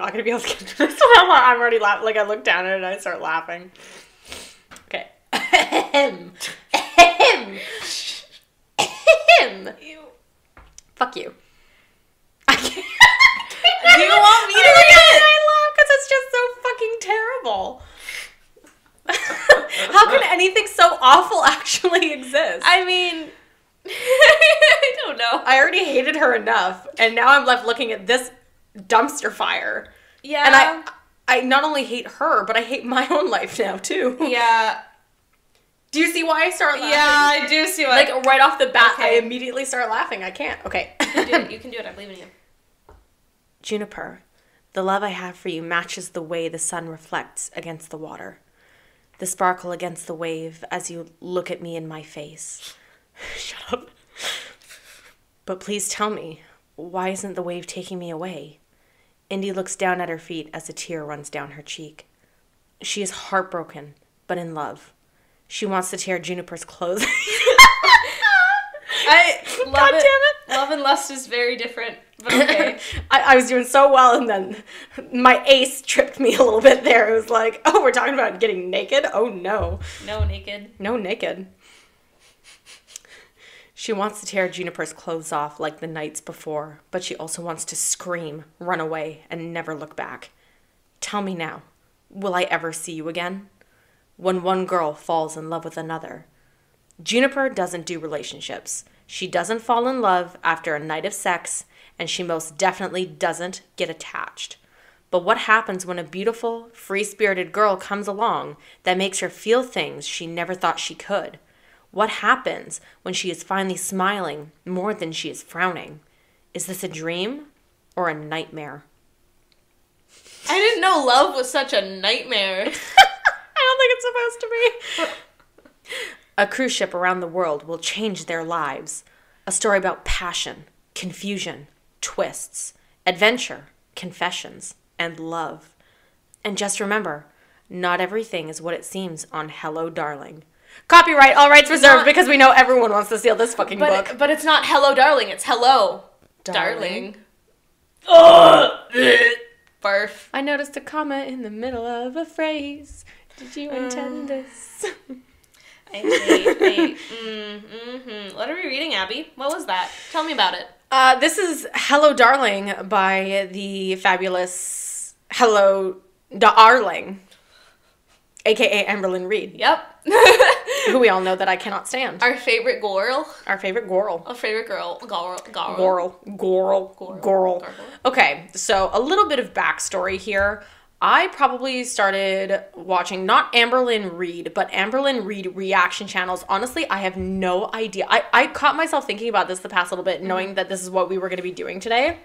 not going to be able to get to this one. I'm already laughing. Like, I look down at it and I start laughing. Okay. Ew. Fuck you. Do you want me to read it? I laugh because it's just so fucking terrible. How can anything so awful actually exist? I mean, I don't know. I already hated her enough, and now I'm left looking at this dumpster fire. Yeah. And I not only hate her, but I hate my own life now, too. Yeah. Do you see why I start laughing? Yeah, I do see why. Like, right off the bat, Okay. I immediately start laughing. I can't. Okay. You can do it. I believe in you. Juniper, the love I have for you matches the way the sun reflects against the water. The sparkle against the wave as you look at me in my face. Shut up. But please tell me, why isn't the wave taking me away? Indy looks down at her feet as a tear runs down her cheek. She is heartbroken, but in love. She wants to tear Juniper's clothes. I love God it. damn it. Love and lust is very different, but okay. I was doing so well, and then my ace tripped me a little bit there. It was like, oh, we're talking about getting naked? Oh, no. No naked. No naked. She wants to tear Juniper's clothes off like the nights before, but she also wants to scream, run away, and never look back. Tell me now, will I ever see you again? When one girl falls in love with another. Juniper doesn't do relationships. She doesn't fall in love after a night of sex, and she most definitely doesn't get attached. But what happens when a beautiful, free-spirited girl comes along that makes her feel things she never thought she could? What happens when she is finally smiling more than she is frowning? Is this a dream or a nightmare? I didn't know love was such a nightmare. I don't think it's supposed to be. A cruise ship around the world will change their lives. A story about passion, confusion, twists, adventure, confessions, and love. And just remember, not everything is what it seems on Hello, Darling. Copyright, all rights reserved, because we know everyone wants to steal this fucking book. But it's not hello, darling. It's hello, darling. Barf. I noticed a comma in the middle of a phrase. Did you intend this? I hate. What are we reading, Abby? What was that? Tell me about it. This is Hello, Darling by the fabulous Hello, Darling, a.k.a. Amberlynn Reid. Yep. Who we all know that I cannot stand. Our favorite girl. Our favorite girl. Our favorite girl. Girl. Okay, so a little bit of backstory here. I probably started watching not Amberlynn Reid, but Amberlynn Reid reaction channels. Honestly, I have no idea. I caught myself thinking about this the past little bit, knowing that this is what we were going to be doing today.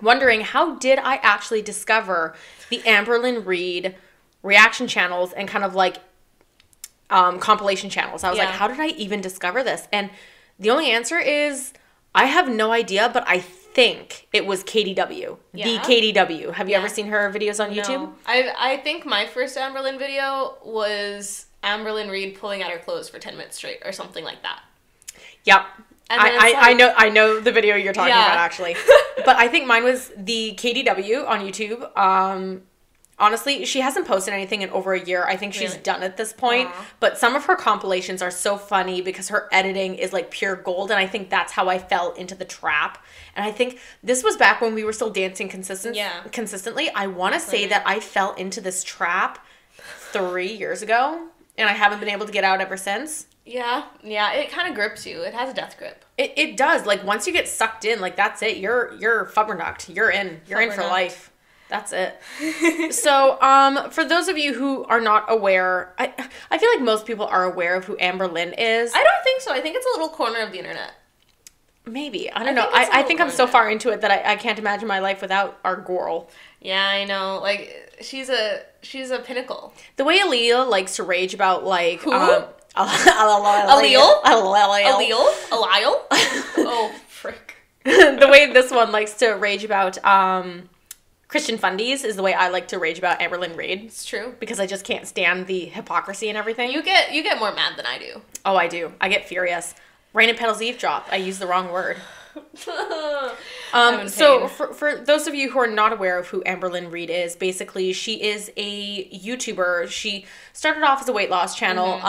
Wondering, how did I actually discover the Amberlynn Reid reaction channels and kind of like compilation channels? I was like, how did I even discover this? And the only answer is, I have no idea, but I think it was KDW. Yeah. The KDW. Have you ever seen her videos on YouTube? No. I think my first Amberlynn video was Amberlynn Reid pulling out her clothes for 10 minutes straight or something like that. Yep. And then I know the video you're talking about, actually. But I think mine was the KDW on YouTube. Honestly, she hasn't posted anything in over a year. I think she's done at this point. But some of her compilations are so funny because her editing is like pure gold. And I think that's how I fell into the trap. And I think this was back when we were still dancing consistently. I want to say that I fell into this trap 3 years ago. And I haven't been able to get out ever since. Yeah. It kind of grips you. It has a death grip. It does. Like, once you get sucked in, like, that's it. You're fubbernucked. You're in. You're in for life. That's it. So, for those of you who are not aware, I feel like most people are aware of who Amberlynn is. I don't think so. I think it's a little corner of the internet. Maybe. I don't know. I think I'm so far into it that I can't imagine my life without our girl. Yeah, I know. Like, she's a pinnacle. The way Aaliyah likes to rage about, like... Who? Aaliyah? Alile? Oh, frick. The way this one likes to rage about... Christian Fundies is the way I like to rage about Amberlynn Reid. It's true. Because I just can't stand the hypocrisy and everything. You get more mad than I do. Oh, I do. I get furious. Rain and Petals Eavesdrop. I used the wrong word. So for those of you who are not aware of who Amberlynn Reid is, basically she is a YouTuber. She started off as a weight loss channel,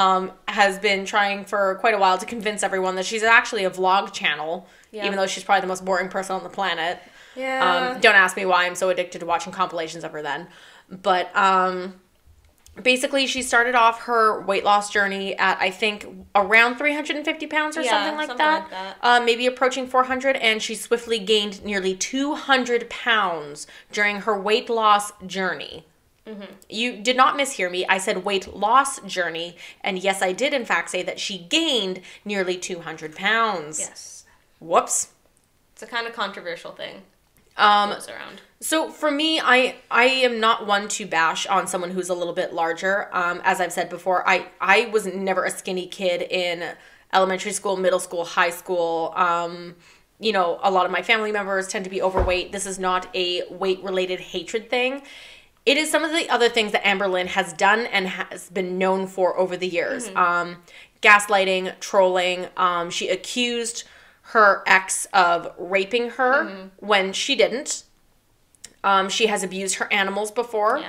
has been trying for quite a while to convince everyone that she's actually a vlog channel, even though she's probably the most boring person on the planet. Yeah. Don't ask me why I'm so addicted to watching compilations of her then. But basically she started off her weight loss journey at, I think, around 350 pounds or something like that. Maybe approaching 400, and she swiftly gained nearly 200 pounds during her weight loss journey. You did not mishear me. I said weight loss journey, and yes, I did in fact say that she gained nearly 200 pounds. Yes. Whoops. It's a kind of controversial thing. Goes around. So for me, I am not one to bash on someone who's a little bit larger. As I've said before, I was never a skinny kid in elementary school, middle school, high school. You know, a lot of my family members tend to be overweight. This is not a weight-related hatred thing. It is some of the other things that Amberlynn has done and has been known for over the years. Gaslighting, trolling. She accused her ex of raping her when she didn't. She has abused her animals before.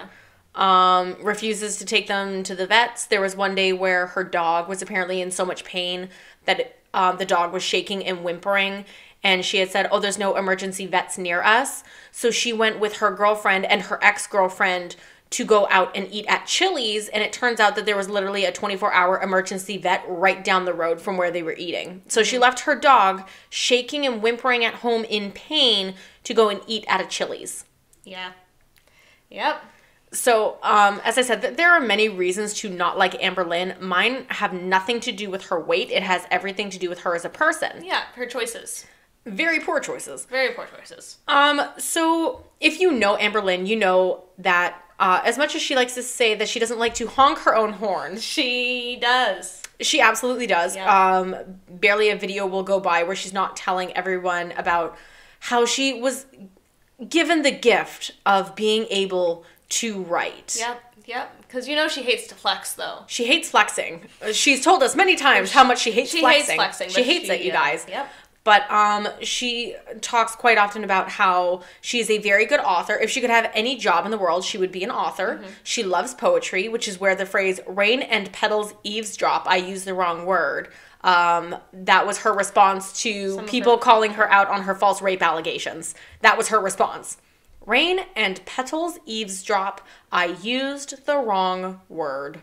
Refuses to take them to the vets. There was one day where her dog was apparently in so much pain that the dog was shaking and whimpering. And she had said, oh, there's no emergency vets near us. So she went with her girlfriend and her ex-girlfriend to go out and eat at Chili's, and it turns out that there was literally a 24-hour emergency vet right down the road from where they were eating. So she left her dog shaking and whimpering at home in pain to go and eat at a Chili's. Yeah. Yep. So, as I said, there are many reasons to not like Amberlynn. Mine have nothing to do with her weight. It has everything to do with her as a person. Yeah, her choices. Very poor choices. Very poor choices. So if you know Amberlynn, you know that as much as she likes to say that she doesn't like to honk her own horn, she does. She absolutely does. Yeah. Barely a video will go by where she's not telling everyone about how she was given the gift of being able to write. Yep. Because you know she hates to flex, though. She hates flexing. She's told us many times how much she hates flexing. She hates flexing. She hates it, you guys. Yep. But she talks quite often about how she is a very good author. If she could have any job in the world, she would be an author. She loves poetry, which is where the phrase rain and petals eavesdrop, I used the wrong word. That was her response to people calling her out on her false rape allegations. That was her response. Rain and petals eavesdrop, I used the wrong word.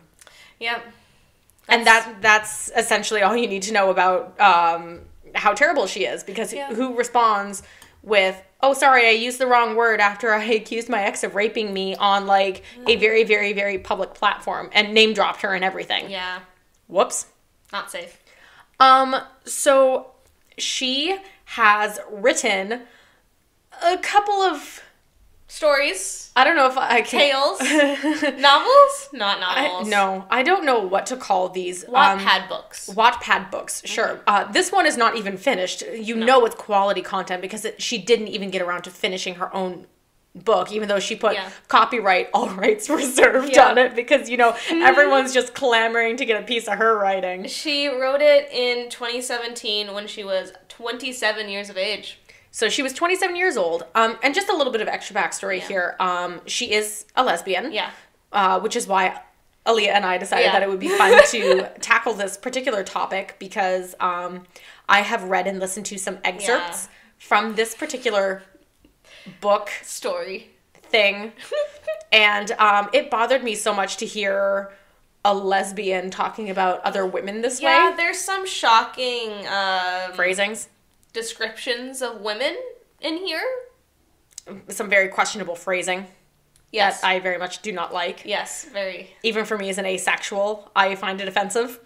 Yep. And that's essentially all you need to know about how terrible she is, because who responds with, oh, sorry, I used the wrong word after I accused my ex of raping me on, like, a very, very, very public platform and name dropped her and everything. Yeah. Whoops. Not safe. So she has written a couple of stories. I don't know if I can... Tales. Novels? Not novels. No, I don't know what to call these. Wattpad books. Wattpad books, sure. This one is not even finished. You know it's quality content because she didn't even get around to finishing her own book, even though she put copyright, all rights reserved on it, because, you know, everyone's just clamoring to get a piece of her writing. She wrote it in 2017 when she was 27 years of age. So she was 27 years old, and just a little bit of extra backstory here. She is a lesbian, which is why Aaliyah and I decided that it would be fun to tackle this particular topic, because I have read and listened to some excerpts from this particular book story thing, and it bothered me so much to hear a lesbian talking about other women this way. Yeah, there's some shocking phrasings. Descriptions of women in here. Some very questionable phrasing. Yes. That I very much do not like. Yes, very. Even for me as an asexual, I find it offensive.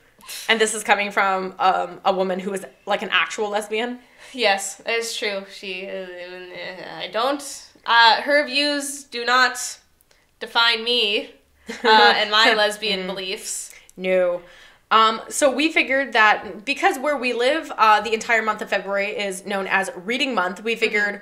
And this is coming from a woman who is like an actual lesbian. Yes, it's true. I don't. Her views do not define me and my lesbian beliefs. No. So we figured that because where we live, the entire month of February is known as Reading Month, we figured,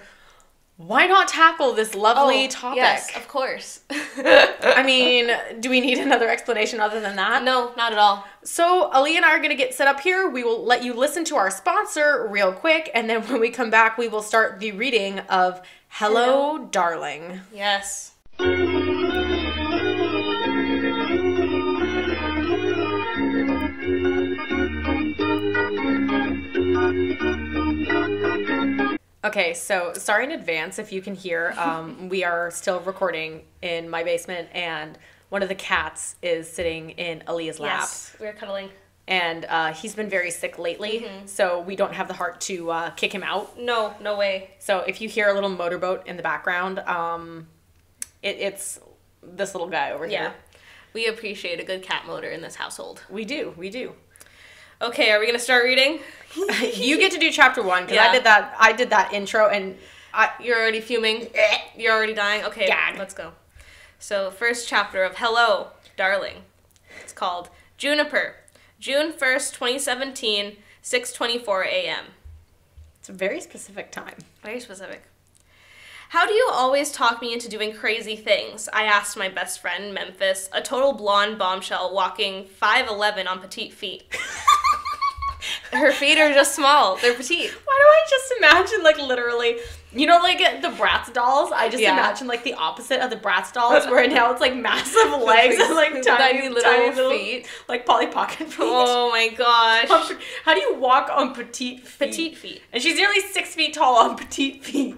why not tackle this lovely topic? Yes, of course. I mean, do we need another explanation other than that? No, not at all. So Ali and I are going to get set up here. We will let you listen to our sponsor real quick, and then when we come back, we will start the reading of Hello, Darling. Yes. Okay, so sorry in advance if you can hear. We are still recording in my basement, and one of the cats is sitting in Aaliyah's lap. Yes, we're cuddling. And he's been very sick lately, so we don't have the heart to kick him out. No way. So if you hear a little motorboat in the background, it's this little guy over here. We appreciate a good cat motor in this household. We do. Okay, are we going to start reading? You get to do chapter 1, because I did that intro, and you're already fuming? You're already dying? Okay, Gag. Let's go. So, first chapter of Hello, Darling. It's called Juniper, June 1st, 2017, 6:24 a.m. It's a very specific time. Very specific. How do you always talk me into doing crazy things? I asked my best friend, Memphis, a total blonde bombshell walking 5'11" on petite feet. Her feet are just small. They're petite. Why do I just imagine, like, literally, you know, like, the Bratz dolls? I just imagine, like, the opposite of the Bratz dolls, where now it's, like, massive legs and, like, tiny little feet. Like, Polly Pocket feet. Oh, my gosh. How do you walk on petite feet? Petite feet. And she's nearly 6 feet tall on petite feet.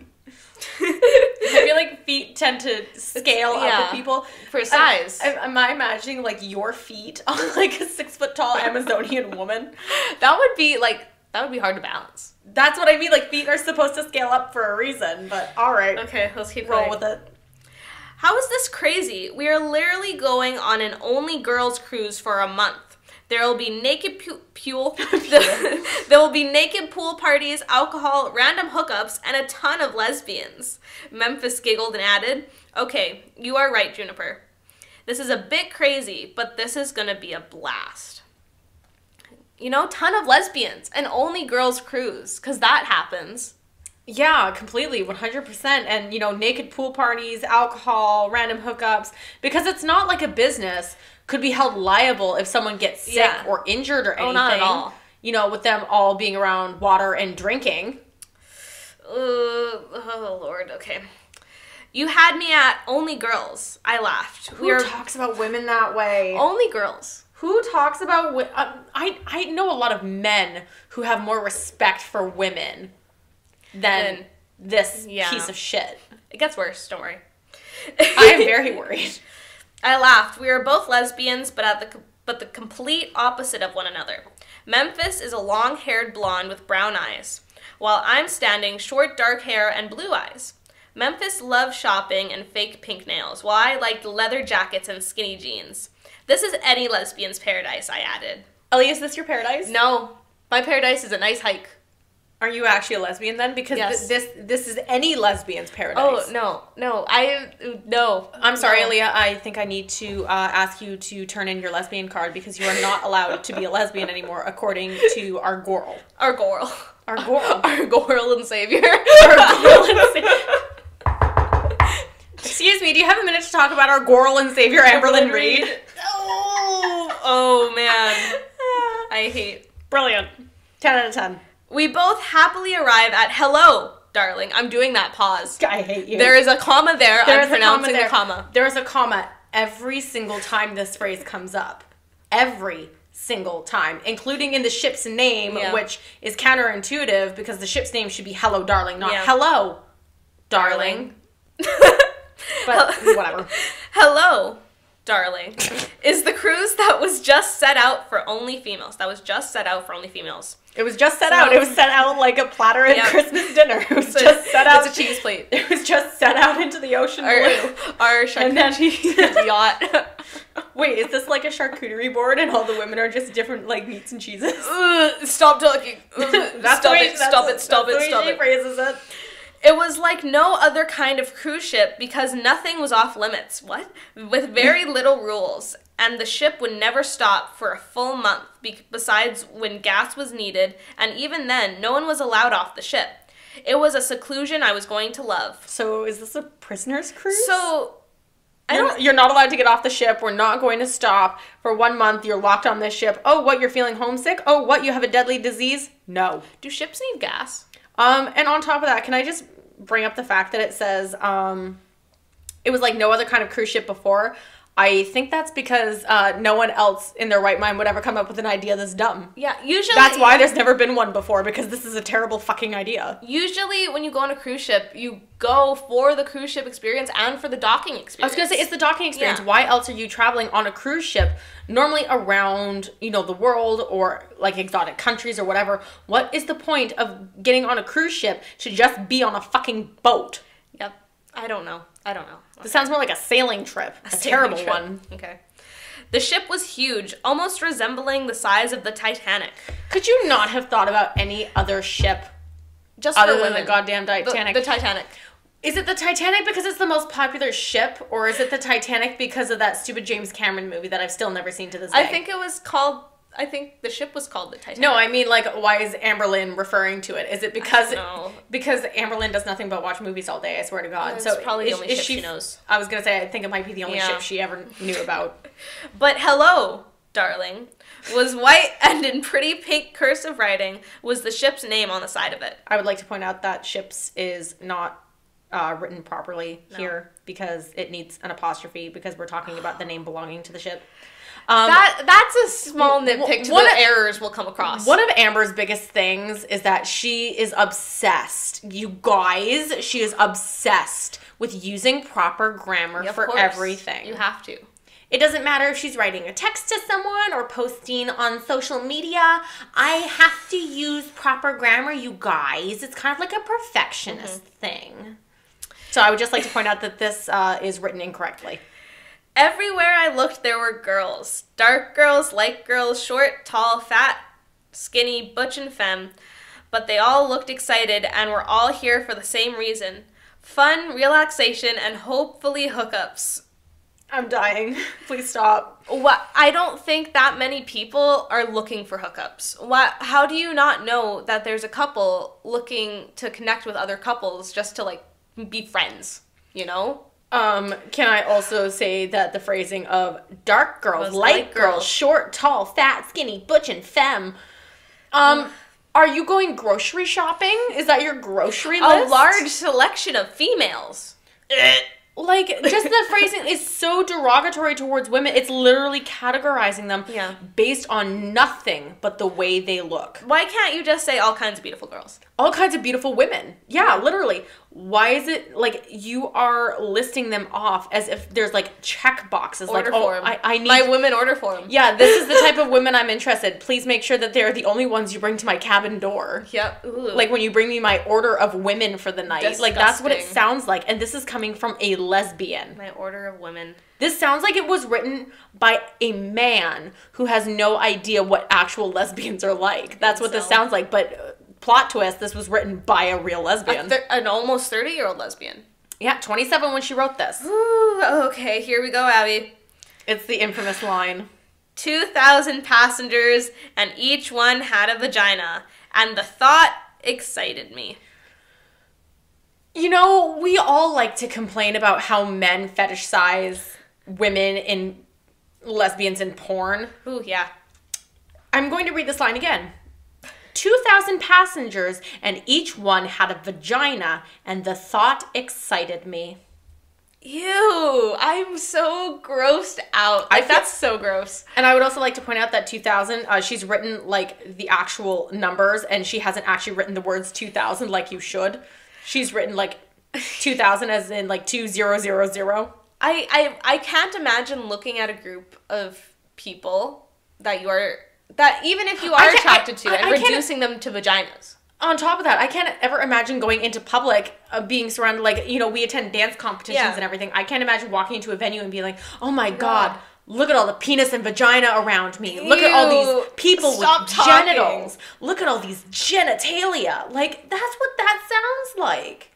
I feel like feet tend to scale up with people. For size. Am I imagining, like, your feet on, like, a 6 foot tall Amazonian woman? That would be hard to balance. That's what I mean. Like, feet are supposed to scale up for a reason, but all right. Okay, let's keep Roll going. with it. How is this crazy? We are literally going on an only girls cruise for a month. There will be naked there will be naked pool parties, alcohol, random hookups, and a ton of lesbians. Memphis giggled and added, "Okay, you are right, Juniper. This is a bit crazy, but this is gonna be a blast." You know, ton of lesbians and only girls cruise, because that happens. Yeah, completely, 100%. And, you know, naked pool parties, alcohol, random hookups, because it's not like a business could be held liable if someone gets sick or injured or anything. Oh, not at all. You know, with them all being around water and drinking. Oh, Lord, okay. You had me at only girls. I laughed. Who talks about women that way? Only girls. Who talks about... I know a lot of men who have more respect for women than this piece of shit. It gets worse, don't worry. I am very worried. I laughed. We were both lesbians, but the complete opposite of one another. Memphis is a long-haired blonde with brown eyes, while I'm standing short dark hair and blue eyes. Memphis loves shopping and fake pink nails, while I liked leather jackets and skinny jeans. This is any lesbian's paradise, I added. Ellie, is this your paradise? No. My paradise is a nice hike. Are you actually a lesbian then? Because this is any lesbian's paradise. Oh, no. No. I'm sorry, Aaliyah. I think I need to ask you to turn in your lesbian card because you are not allowed to be a lesbian anymore according to our Goral. Our Goral. Our Goral. Our Goral and Savior. Our Goral and Savior. Excuse me, do you have a minute to talk about our Goral and Savior, Amberlynn Reed? Oh, man. I hate. Brilliant. 10 out of 10. We both happily arrive at hello, darling. I'm doing that pause. I hate you. There is a comma there. I'm pronouncing the comma. There is a comma every single time this phrase comes up. Every single time. Including in the ship's name, which is counterintuitive because the ship's name should be Hello, Darling, not Hello, Darling. But whatever. Hello, darling, is the cruise that was just set out for only females. It was just set out. It was set out like a platter at Christmas dinner. It was just set out. It's a cheese plate. It was just set out into the ocean blue. Our charcuterie yacht. Wait, is this like a charcuterie board and all the women are just different like meats and cheeses? Stop talking. Stop it. That's the way she phrases it. It was like no other kind of cruise ship because nothing was off limits. What? With very little rules. And the ship would never stop for a full month, besides when gas was needed, and even then, no one was allowed off the ship. It was a seclusion I was going to love. So is this a prisoner's cruise? So, You're not allowed to get off the ship. We're not going to stop. For 1 month, you're locked on this ship. Oh, what, you're feeling homesick? Oh, what, you have a deadly disease? No. do ships need gas? And on top of that, can I just bring up the fact that it says it was like no other kind of cruise ship before? I think that's because no one else in their right mind would ever come up with an idea this dumb. Yeah, usually... That's why there's never been one before, because this is a terrible fucking idea. Usually when you go on a cruise ship, you go for the cruise ship experience and for the docking experience. I was going to say, it's the docking experience. Yeah. Why else are you traveling on a cruise ship, normally around, the world or, like, exotic countries or whatever? What is the point of getting on a cruise ship to just be on a fucking boat? Yep. I don't know. This sounds more like a sailing trip. A terrible one. Okay. The ship was huge, almost resembling the size of the Titanic. Could you not have thought about any other ship Just other for than women. the goddamn Titanic? The Titanic. Is it the Titanic because it's the most popular ship, or is it the Titanic because of that stupid James Cameron movie that I've still never seen to this day? I think the ship was called the Titanic. No, I mean, like, why is Amberlynn referring to it? Is it because No. because Amberlynn does nothing but watch movies all day? I swear to God. It's So probably the is- only is ship she knows. I was gonna say I think it might be the only Yeah. ship she ever knew about. But hello, darling, was white and in pretty pink cursive writing was the ship's name on the side of it. I would like to point out that ships is not written properly here because it needs an apostrophe because we're talking about the name belonging to the ship. That's a small nitpick to one the of- errors we'll come across. One of Amber's biggest things is that she is obsessed. You guys, she is obsessed with using proper grammar Of for course, everything. You have to. It doesn't matter if she's writing a text to someone or posting on social media. I have to use proper grammar, you guys. It's kind of like a perfectionist thing. So I would just like to point out that this is written incorrectly. Everywhere I looked, there were girls. Dark girls, light girls, short, tall, fat, skinny, butch, and femme. But they all looked excited and were all here for the same reason. Fun, relaxation, and hopefully hookups. I'm dying. Please stop. What? I don't think that many people are looking for hookups. How do you not know that there's a couple looking to connect with other couples just to, like, be friends, you know? Can I also say that the phrasing of dark girls, Those light light girls, girls. short, tall, fat, skinny, butch, and femme. Are you going grocery shopping? Is that your grocery list? A large selection of females. Like, just the phrasing is so derogatory towards women. It's literally categorizing them Yeah. based on nothing but the way they look. Why can't you just say all kinds of beautiful girls? All kinds of beautiful women. Yeah, literally. Why is it, like, you are listing them off as if there's, like, check boxes. Order like, form. I need... My women order form. Yeah, this is the type of women I'm interested. Please make sure that they're the only ones you bring to my cabin door. Yep. Ooh. Like when you bring me my order of women for the night. Like that's what it Disgusting. sounds like. And this is coming from a lesbian. My order of women. This sounds like it was written by a man who has no idea what actual lesbians are like. That's what this So. sounds like. But plot twist, this was written by a real lesbian. An almost 30-year-old lesbian. Yeah, 27 when she wrote this. Ooh, okay, here we go, Abby. It's the infamous line. 2,000 passengers, and each one had a vagina. And the thought excited me. You know, we all like to complain about how men fetishize women in lesbians in porn. Ooh, yeah. I'm going to read this line again. 2,000 passengers, and each one had a vagina, and the thought excited me. Ew, I'm so grossed out. Like, that's so gross. And I would also like to point out that 2,000, she's written, like, the actual numbers, and she hasn't actually written the words 2,000 like you should. She's written, like, 2,000 as in, like, 2000. I can't imagine looking at a group of people that even if you are attracted to, and I can't- reducing them to vaginas. On top of that, I can't ever imagine going into public, being surrounded, like, you know, we attend dance competitions Yeah. and everything. I can't imagine walking into a venue and being like, oh my God, look at all the penis and vagina around me. Look at all Ew. these people Stop with talking. genitals. Look at all these genitalia. Like, that's what that sounds like.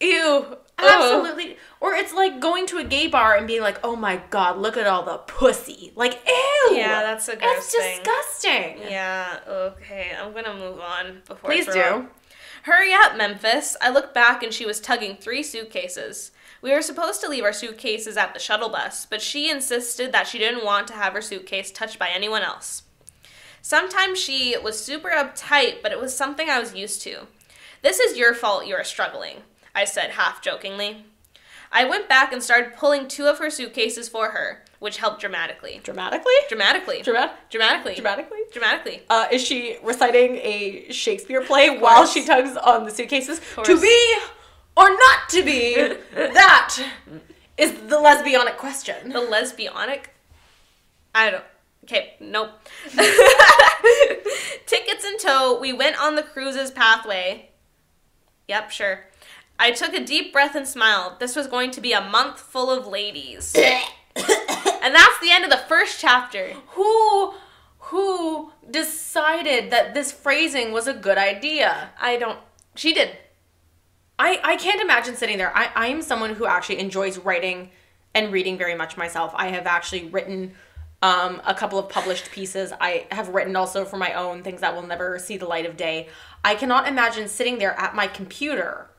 Ew. Absolutely. Or it's like going to a gay bar and being like, oh my God, look at all the pussy. Like, ew. Yeah, that's a gross It's thing. disgusting. Yeah, okay. I'm gonna move on before Please I throw do. up. Hurry up, Memphis. I looked back and she was tugging 3 suitcases. We were supposed to leave our suitcases at the shuttle bus, but she insisted that she didn't want to have her suitcase touched by anyone else. Sometimes she was super uptight, but it was something I was used to. This is your fault you are struggling, I said half-jokingly. I went back and started pulling 2 of her suitcases for her, which helped dramatically. Dramatically? Dramatically. Dramatically. Dramatically? Dramatically. Is she reciting a Shakespeare play while she tugs on the suitcases? To be or not to be? That is the lesbianic question. The lesbianic? I don't... Okay, nope. Tickets in tow, we went on the cruise's pathway. Yep, sure. I took a deep breath and smiled. This was going to be a month full of ladies. And that's the end of the first chapter. Who decided that this phrasing was a good idea? She did. I can't imagine sitting there. I am someone who actually enjoys writing and reading very much myself. I have actually written a couple of published pieces. I have written also for my own things that will never see the light of day. I cannot imagine sitting there at my computer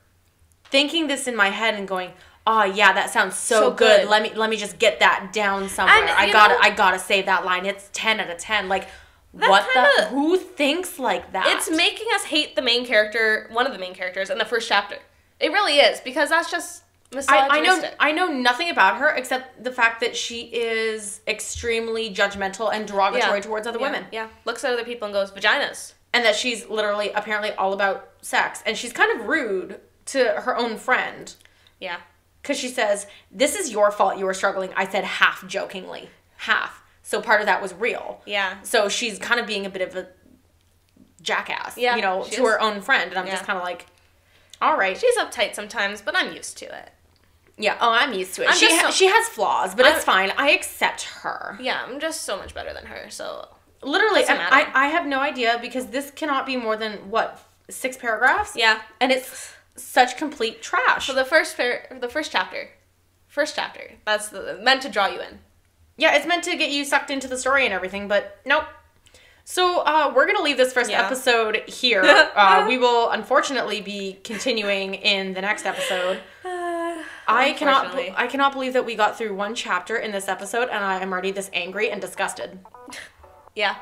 thinking this in my head and going, oh yeah, that sounds so good. Let me just get that down somewhere. And, I gotta save that line. It's 10 out of 10. Like, who thinks like that? It's making us hate the main character, one of the main characters in the first chapter. It really is, because that's just misogynistic. I know nothing about her except the fact that she is extremely judgmental and derogatory towards other women. Yeah, looks at other people and goes, vaginas. And that she's literally, apparently, all about sex. And she's kind of rude to her own friend. Yeah. Because she says, this is your fault you were struggling. I said half jokingly. Half. So part of that was real. Yeah. So she's kind of being a bit of a jackass, yeah, to her own friend. And I'm just kind of like, all right. She's uptight sometimes, but I'm used to it. Yeah, I'm used to it. She has flaws, but it's fine. I accept her. Yeah, I'm just so much better than her, so... Literally, I have no idea, because this cannot be more than, 6 paragraphs? Yeah. And it's such complete trash. So the first chapter. First chapter. That's meant to draw you in. Yeah, it's meant to get you sucked into the story and everything, but nope. So we're going to leave this first episode here. We will, unfortunately, be continuing in the next episode. I cannot believe that we got through 1 chapter in this episode, and I am already this angry and disgusted. Yeah,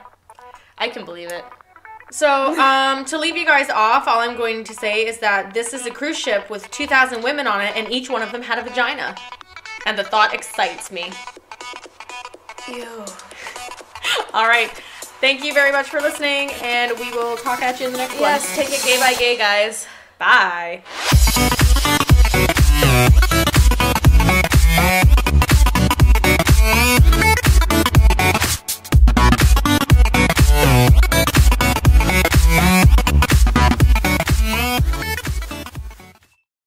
I can believe it. So, to leave you guys off, all I'm going to say is that this is a cruise ship with 2,000 women on it, and each one of them had a vagina. And the thought excites me. Ew. All right. Thank you very much for listening, and we will talk at you in the next one. Yes, take it gay by gay, guys. Bye.